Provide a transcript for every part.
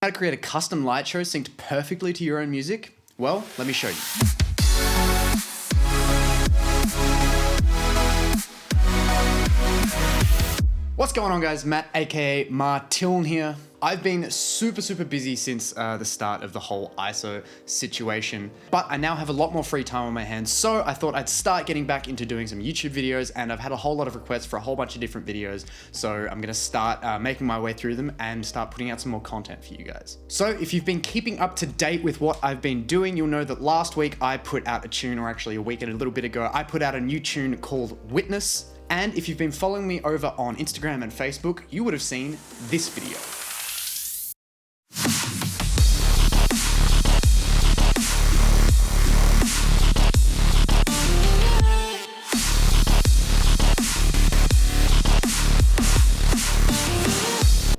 How to create a custom light show synced perfectly to your own music? Well, let me show you. What's going on, guys? Matt, aka Martiln here. I've been super busy since the start of the whole ISO situation, but I now have a lot more free time on my hands, so I thought I'd start getting back into doing some YouTube videos, and I've had a whole lot of requests for a whole bunch of different videos, so I'm gonna start making my way through them and start putting out some more content for you guys. So if you've been keeping up to date with what I've been doing, you'll know that last week I put out a tune, or actually a week and a little bit ago, I put out a new tune called Witness. And if you've been following me over on Instagram and Facebook, you would have seen this video.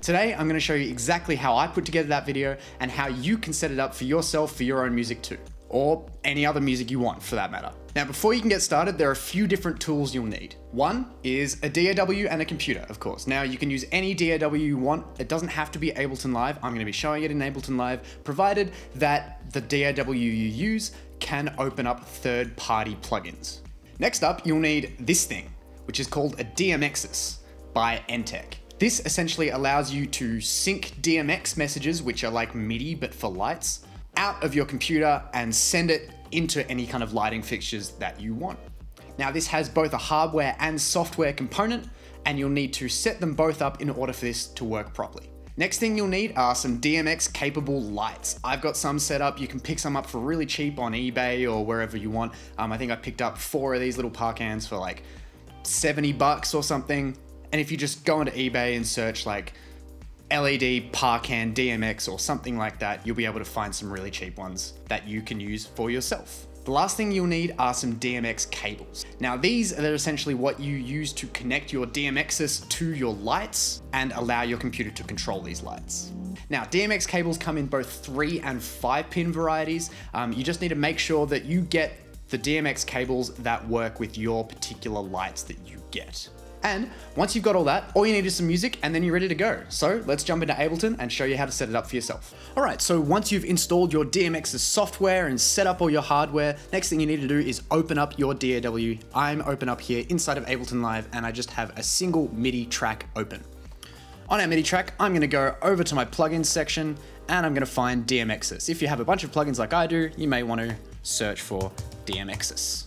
Today, I'm going to show you exactly how I put together that video and how you can set it up for yourself for your own music too, or any other music you want for that matter. Now, before you can get started, there are a few different tools you'll need. One is a DAW and a computer, of course. Now, you can use any DAW you want. It doesn't have to be Ableton Live. I'm going to be showing it in Ableton Live, provided that the DAW you use can open up third-party plugins. Next up, you'll need this thing, which is called a DMXis by ENTTECC. This essentially allows you to sync DMX messages, which are like MIDI but for lights, out of your computer and send it into any kind of lighting fixtures that you want. Now, this has both a hardware and software component, and you'll need to set them both up in order for this to work properly. Next thing you'll need are some DMX capable lights. I've got some set up. You can pick some up for really cheap on eBay or wherever you want. I think I picked up 4 of these little parkans for like $70 or something. And if you just go onto eBay and search like LED Parkan DMX or something like that, you'll be able to find some really cheap ones that you can use for yourself. The last thing you'll need are some DMX cables. Now, these are essentially what you use to connect your DMXis to your lights and allow your computer to control these lights. Now, DMX cables come in both 3 and 5 pin varieties. You just need to make sure that you get the DMX cables that work with your particular lights that you get. And once you've got all that, all you need is some music and then you're ready to go. So let's jump into Ableton and show you how to set it up for yourself. All right, so once you've installed your DMX's software and set up all your hardware, next thing you need to do is open up your DAW. I'm open up here inside of Ableton Live, and I just have a single MIDI track open. On our MIDI track, I'm gonna go over to my plugins section and I'm gonna find DMXis. If you have a bunch of plugins like I do, you may want to search for DMXis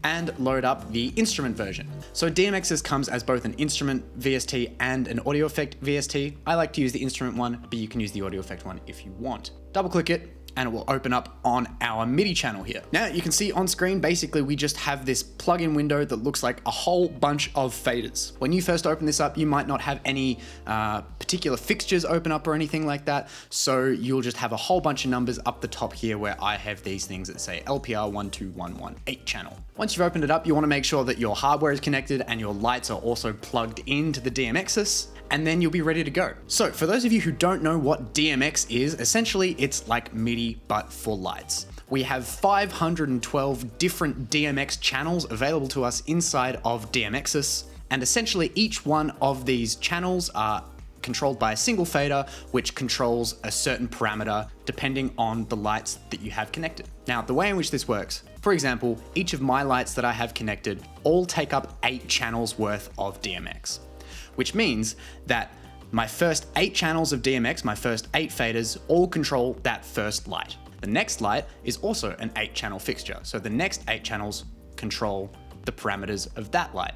and load up the instrument version. So DMXis comes as both an instrument VST and an audio effect VST. I like to use the instrument one, but you can use the audio effect one if you want. Double click it, and it will open up on our MIDI channel here. Now you can see on screen, basically we just have this plugin window that looks like a whole bunch of faders. When you first open this up, you might not have any particular fixtures open up or anything like that. So you'll just have a whole bunch of numbers up the top here where I have these things that say LPR 12118 channel. Once you've opened it up, you wanna make sure that your hardware is connected and your lights are also plugged into the DMXis, and then you'll be ready to go. So for those of you who don't know what DMX is, essentially it's like MIDI but for lights. We have 512 different DMX channels available to us inside of DMXis, and essentially each one of these channels are controlled by a single fader, which controls a certain parameter depending on the lights that you have connected. Now, the way in which this works, for example, each of my lights that I have connected all take up 8 channels worth of DMX, which means that my first 8 channels of DMX, my first 8 faders, all control that first light. The next light is also an 8-channel fixture, so the next 8 channels control the parameters of that light.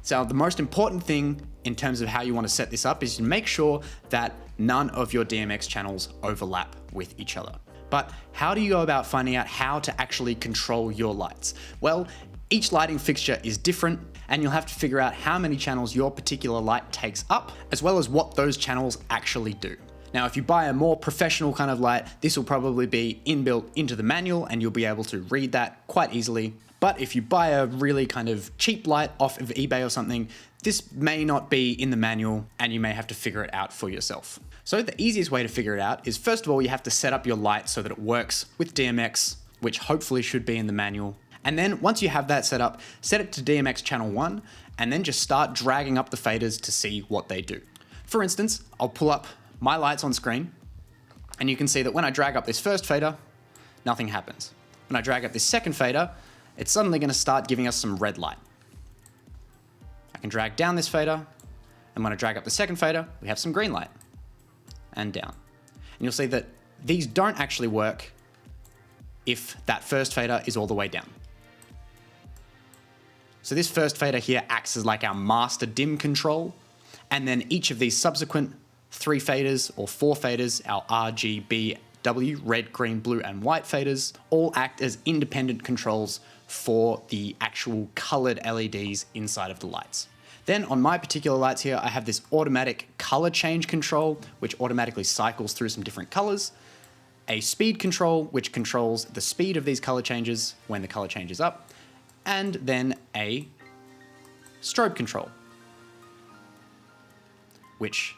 So the most important thing in terms of how you want to set this up is to make sure that none of your DMX channels overlap with each other. But how do you go about finding out how to actually control your lights? Well, each lighting fixture is different, and you'll have to figure out how many channels your particular light takes up, as well as what those channels actually do. Now, if you buy a more professional kind of light, this will probably be inbuilt into the manual and you'll be able to read that quite easily. But if you buy a really kind of cheap light off of eBay or something, this may not be in the manual and you may have to figure it out for yourself. So the easiest way to figure it out is, first of all, you have to set up your light so that it works with DMX, which hopefully should be in the manual. And then once you have that set up, set it to DMX channel 1, and then just start dragging up the faders to see what they do. For instance, I'll pull up my lights on screen, And you can see that when I drag up this first fader, nothing happens. When I drag up this second fader, it's suddenly going to start giving us some red light. I can drag down this fader, and when I drag up the second fader, we have some green light, and down. And you'll see that these don't actually work if that first fader is all the way down. So this first fader here acts as like our master dim control, and then each of these subsequent 3 faders or 4 faders, our RGBW, red, green, blue, and white faders, all act as independent controls for the actual colored LEDs inside of the lights. Then on my particular lights here, I have this automatic color change control, which automatically cycles through some different colors, a speed control, which controls the speed of these color changes when the color changes up, and then a strobe control, which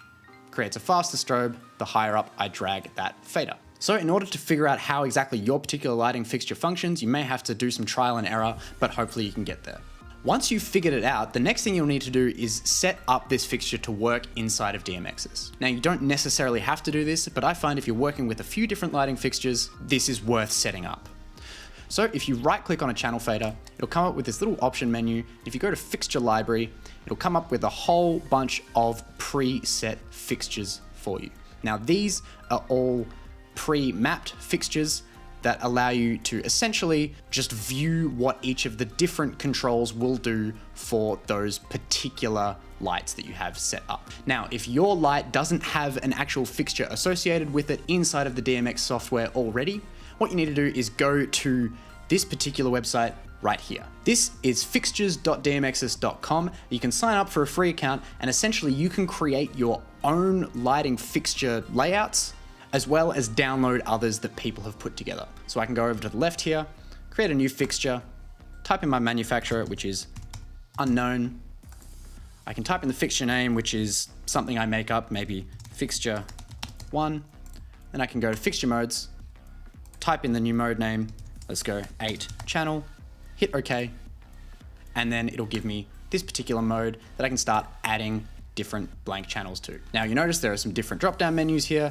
creates a faster strobe the higher up I drag that fader. So in order to figure out how exactly your particular lighting fixture functions, you may have to do some trial and error, but hopefully you can get there. Once you've figured it out, the next thing you'll need to do is set up this fixture to work inside of DMXis. Now, you don't necessarily have to do this, but I find if you're working with a few different lighting fixtures, this is worth setting up. So if you right click on a channel fader, it'll come up with this little option menu. If you go to fixture library, it'll come up with a whole bunch of preset fixtures for you. Now, these are all pre-mapped fixtures that allow you to essentially just view what each of the different controls will do for those particular lights that you have set up. Now, if your light doesn't have an actual fixture associated with it inside of the DMX software already, what you need to do is go to this particular website right here. This is fixtures.dmxis.com. You can sign up for a free account, and essentially you can create your own lighting fixture layouts, as well as download others that people have put together. So I can go over to the left here, create a new fixture, type in my manufacturer, which is unknown. I can type in the fixture name, which is something I make up, maybe fixture 1. Then I can go to fixture modes, type in the new mode name, let's go 8 channel, hit OK, and then it'll give me this particular mode that I can start adding different blank channels to. Now you notice there are some different drop-down menus here.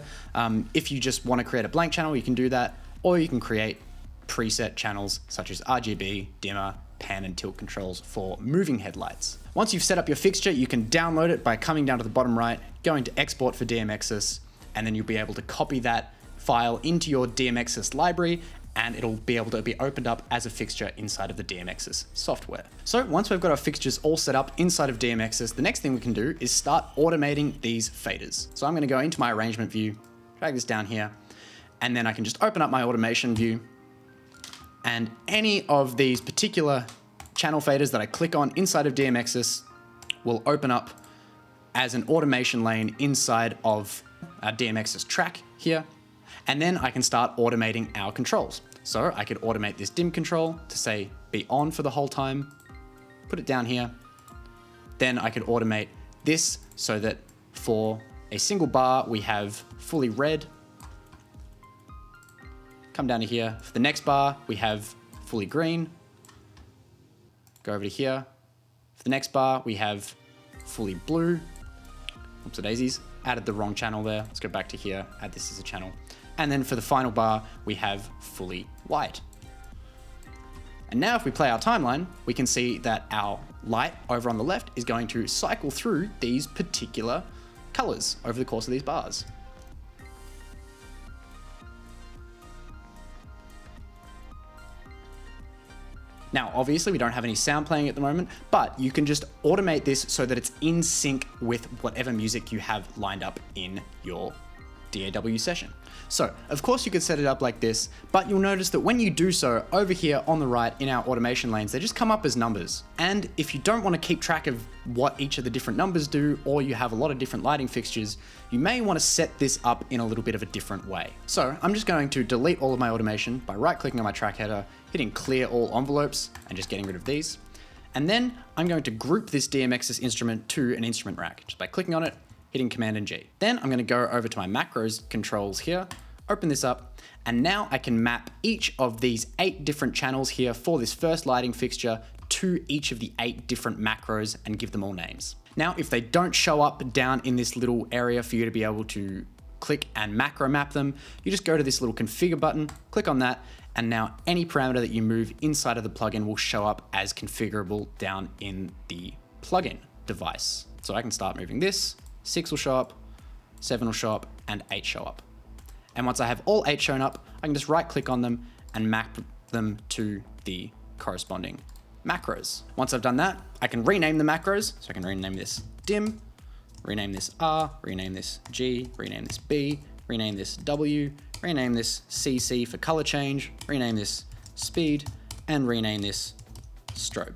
If you just want to create a blank channel, you can do that, or you can create preset channels such as RGB, dimmer, pan and tilt controls for moving headlights. Once you've set up your fixture, you can download it by coming down to the bottom right, going to export for DMXis, and then you'll be able to copy that file into your DMXis library, and it'll be able to be opened up as a fixture inside of the DMXis software. So once we've got our fixtures all set up inside of DMXis, the next thing we can do is start automating these faders. So I'm going to go into my arrangement view, drag this down here, and then I can just open up my automation view, and any of these particular channel faders that I click on inside of DMXis will open up as an automation lane inside of our DMXis track here. And then I can start automating our controls. So I could automate this dim control to say be on for the whole time, put it down here. Then I could automate this so that for a single bar, we have fully red. Come down to here. For the next bar, we have fully green. Go over to here. For the next bar, we have fully blue. Oops, daisies. Added the wrong channel there. Let's go back to here, add this as a channel. And then for the final bar, we have fully white. And now if we play our timeline, we can see that our light over on the left is going to cycle through these particular colors over the course of these bars. Now, obviously we don't have any sound playing at the moment, but you can just automate this so that it's in sync with whatever music you have lined up in your DAW session. So, of course you could set it up like this, but you'll notice that when you do so, over here on the right in our automation lanes, they just come up as numbers. And if you don't want to keep track of what each of the different numbers do, or you have a lot of different lighting fixtures, you may want to set this up in a little bit of a different way. So I'm just going to delete all of my automation by right-clicking on my track header, hitting clear all envelopes, and just getting rid of these. And then I'm going to group this DMXis instrument to an instrument rack, just by clicking on it, hitting Command and G. Then I'm going to go over to my macros controls here, open this up, and now I can map each of these 8 different channels here for this first lighting fixture to each of the 8 different macros and give them all names. Now, if they don't show up down in this little area for you to be able to click and macro map them, you just go to this little configure button, click on that, and now any parameter that you move inside of the plugin will show up as configurable down in the plugin device. So I can start moving this, 6 will show up, 7 will show up, and 8 show up. And once I have all 8 shown up, I can just right click on them and map them to the corresponding macros. Once I've done that, I can rename the macros. So I can rename this dim, rename this R, rename this G, rename this B, rename this W, rename this CC for color change, rename this speed, and rename this strobe.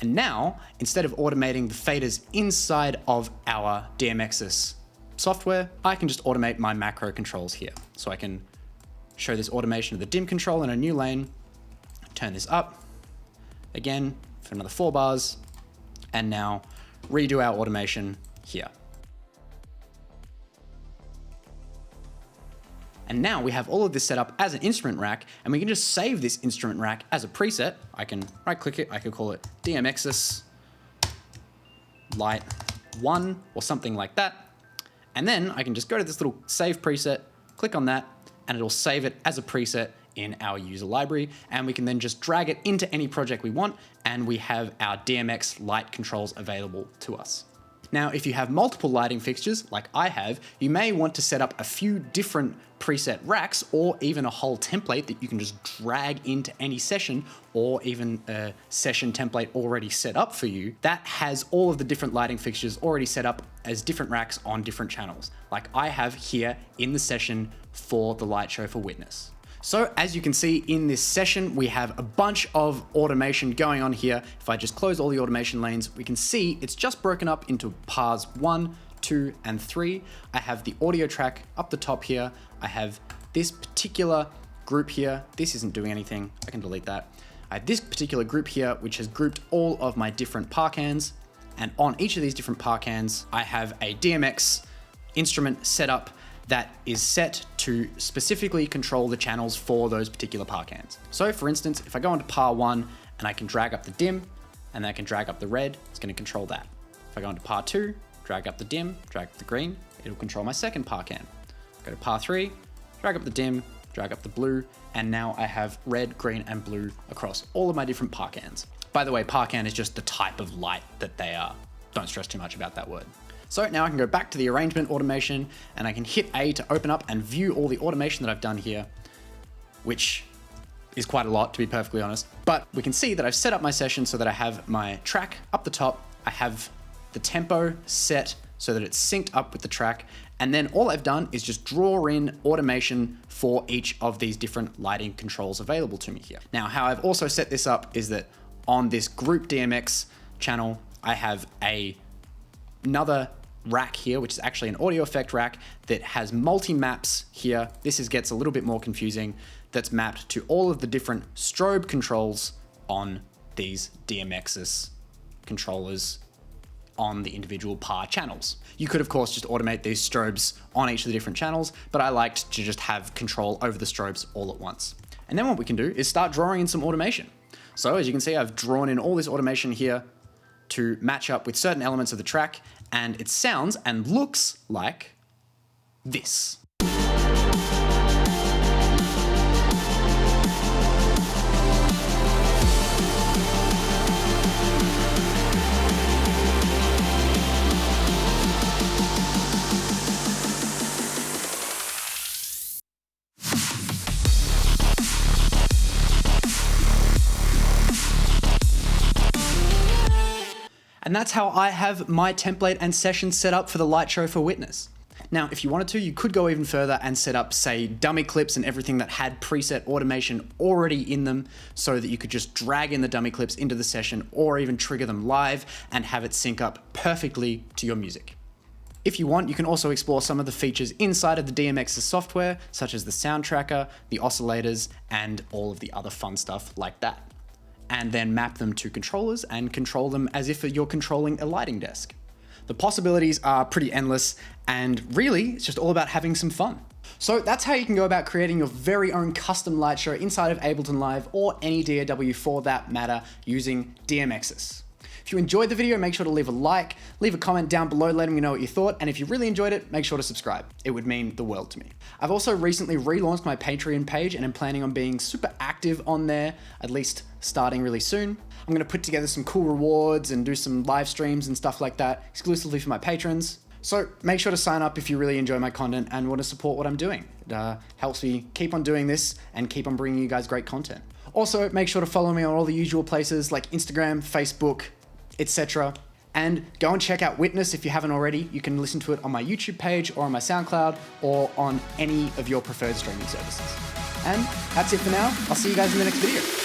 And now, instead of automating the faders inside of our DMXis software, I can just automate my macro controls here. So I can show this automation of the dim control in a new lane, turn this up, again, for another 4 bars, and now redo our automation here. And now we have all of this set up as an instrument rack, and we can just save this instrument rack as a preset. I can right click it, I could call it DMXis Light 1 or something like that. And then I can just go to this little save preset, click on that, and it'll save it as a preset in our user library, and we can then just drag it into any project we want, and we have our DMX light controls available to us. Now, if you have multiple lighting fixtures, like I have, you may want to set up a few different preset racks or even a whole template that you can just drag into any session, or even a session template already set up for you that has all of the different lighting fixtures already set up as different racks on different channels, like I have here in the session for the light show for Witness. So as you can see in this session, we have a bunch of automation going on here. If I just close all the automation lanes, we can see it's just broken up into paths 1, 2, and 3. I have the audio track up the top here. I have this particular group here. This isn't doing anything. I can delete that. I have this particular group here, which has grouped all of my different parkans. And on each of these different parkans, I have a DMX instrument set up that is set to specifically control the channels for those particular parkans. So for instance, if I go into par 1 and I can drag up the dim and then I can drag up the red, it's going to control that. If I go into par 2, drag up the dim, drag up the green, it'll control my second parkan. Go to par 3, drag up the dim, drag up the blue, and now I have red, green, and blue across all of my different parkans. By the way, parkan is just the type of light that they are. Don't stress too much about that word. So now I can go back to the arrangement automation and I can hit A to open up and view all the automation that I've done here, which is quite a lot, to be perfectly honest. But we can see that I've set up my session so that I have my track up the top. I have the tempo set so that it's synced up with the track. And then all I've done is just draw in automation for each of these different lighting controls available to me here. Now, how I've also set this up is that on this group DMX channel, I have another rack here, which is actually an audio effect rack that has multi-maps here. This gets a little bit more confusing. That's mapped to all of the different strobe controls on these DMXis controllers on the individual par channels. You could, of course, just automate these strobes on each of the different channels, but I liked to just have control over the strobes all at once. And then what we can do is start drawing in some automation. So as you can see, I've drawn in all this automation here to match up with certain elements of the track, and it sounds and looks like this. And that's how I have my template and session set up for the light show for Witness. Now, if you wanted to, you could go even further and set up, say, dummy clips and everything that had preset automation already in them so that you could just drag in the dummy clips into the session or even trigger them live and have it sync up perfectly to your music. If you want, you can also explore some of the features inside of the DMX's software, such as the sound tracker, the oscillators, and all of the other fun stuff like that, and then map them to controllers and control them as if you're controlling a lighting desk. The possibilities are pretty endless, and really, it's just all about having some fun. So that's how you can go about creating your very own custom light show inside of Ableton Live or any DAW for that matter using DMXis. If you enjoyed the video, make sure to leave a like, leave a comment down below letting me know what you thought, and if you really enjoyed it, make sure to subscribe. It would mean the world to me. I've also recently relaunched my Patreon page and I'm planning on being super active on there, at least starting really soon. I'm gonna put together some cool rewards and do some live streams and stuff like that exclusively for my patrons. So make sure to sign up if you really enjoy my content and want to support what I'm doing. It helps me keep on doing this and keep on bringing you guys great content. Also, make sure to follow me on all the usual places like Instagram, Facebook, etc. And go and check out Witness if you haven't already. You can listen to it on my YouTube page or on my SoundCloud or on any of your preferred streaming services. And that's it for now. I'll see you guys in the next video.